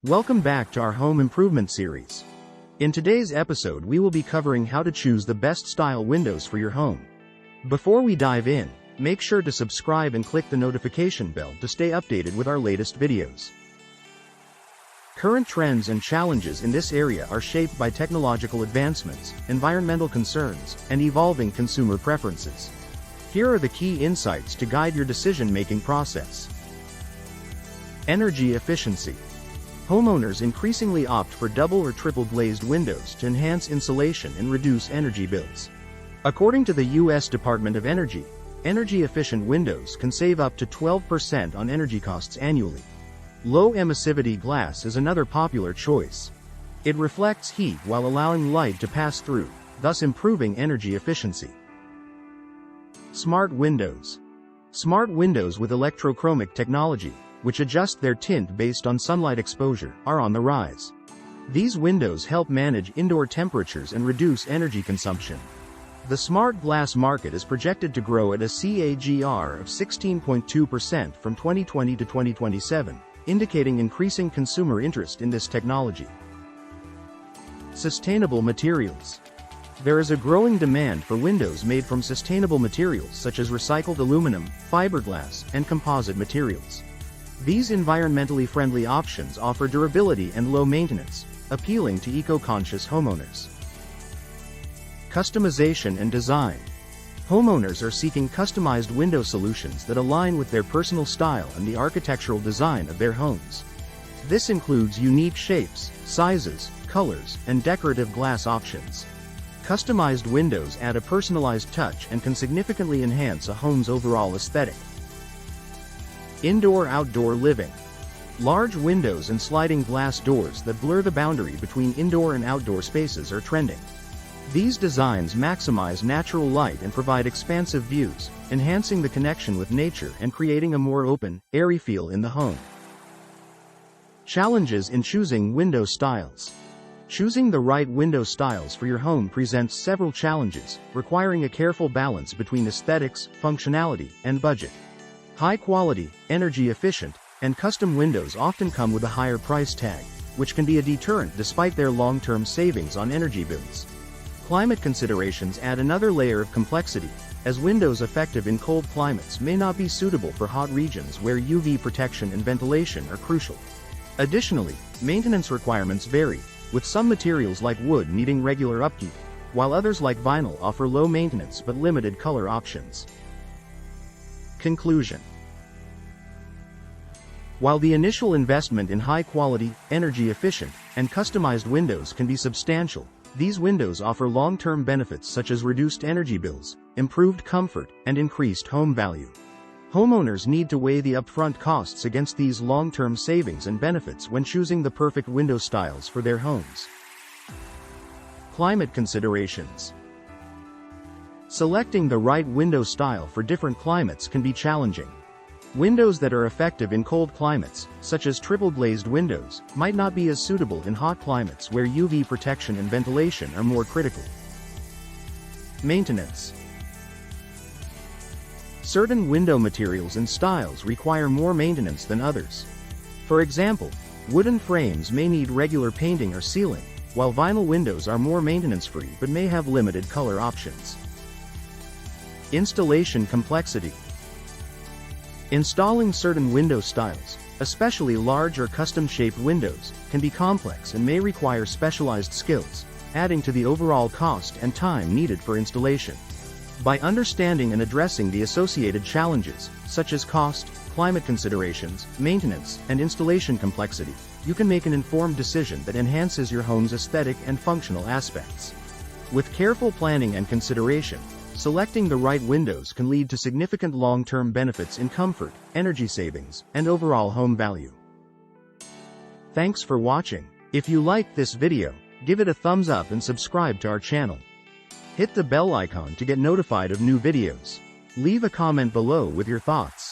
Welcome back to our home improvement series. In today's episode we will be covering how to choose the best style windows for your home. Before we dive in, make sure to subscribe and click the notification bell to stay updated with our latest videos. Current trends and challenges in this area are shaped by technological advancements, environmental concerns, and evolving consumer preferences. Here are the key insights to guide your decision-making process. Energy efficiency. Homeowners increasingly opt for double or triple glazed windows to enhance insulation and reduce energy bills. According to the U.S. Department of Energy, energy-efficient windows can save up to 12% on energy costs annually. Low emissivity glass is another popular choice. It reflects heat while allowing light to pass through, thus improving energy efficiency. Smart windows. Smart windows with electrochromic technology, which adjust their tint based on sunlight exposure, are on the rise. These windows help manage indoor temperatures and reduce energy consumption. The smart glass market is projected to grow at a CAGR of 16.2% from 2020 to 2027, indicating increasing consumer interest in this technology. Sustainable materials. There is a growing demand for windows made from sustainable materials such as recycled aluminum, fiberglass, and composite materials. These environmentally friendly options offer durability and low maintenance, appealing to eco-conscious homeowners. Customization and design. Homeowners are seeking customized window solutions that align with their personal style and the architectural design of their homes. This includes unique shapes, sizes, colors, and decorative glass options. Customized windows add a personalized touch and can significantly enhance a home's overall aesthetic. Indoor-outdoor living. Large windows and sliding glass doors that blur the boundary between indoor and outdoor spaces are trending. These designs maximize natural light and provide expansive views, enhancing the connection with nature and creating a more open, airy feel in the home. Challenges in choosing window styles. Choosing the right window styles for your home presents several challenges, requiring a careful balance between aesthetics, functionality, and budget. High-quality, energy-efficient, and custom windows often come with a higher price tag, which can be a deterrent despite their long-term savings on energy bills. Climate considerations add another layer of complexity, as windows effective in cold climates may not be suitable for hot regions where UV protection and ventilation are crucial. Additionally, maintenance requirements vary, with some materials like wood needing regular upkeep, while others like vinyl offer low maintenance but limited color options. Conclusion. While the initial investment in high-quality, energy-efficient, and customized windows can be substantial, these windows offer long-term benefits such as reduced energy bills, improved comfort, and increased home value. Homeowners need to weigh the upfront costs against these long-term savings and benefits when choosing the perfect window styles for their homes. Climate considerations. Selecting the right window style for different climates can be challenging. Windows that are effective in cold climates, such as triple-glazed windows, might not be as suitable in hot climates where UV protection and ventilation are more critical. Maintenance. Certain window materials and styles require more maintenance than others. For example, wooden frames may need regular painting or sealing, while vinyl windows are more maintenance-free but may have limited color options. Installation complexity. Installing certain window styles, especially large or custom-shaped windows, can be complex and may require specialized skills, adding to the overall cost and time needed for installation. By understanding and addressing the associated challenges, such as cost, climate considerations, maintenance, and installation complexity, you can make an informed decision that enhances your home's aesthetic and functional aspects. With careful planning and consideration, selecting the right windows can lead to significant long-term benefits in comfort, energy savings, and overall home value. Thanks for watching. If you liked this video, give it a thumbs up and subscribe to our channel. Hit the bell icon to get notified of new videos. Leave a comment below with your thoughts.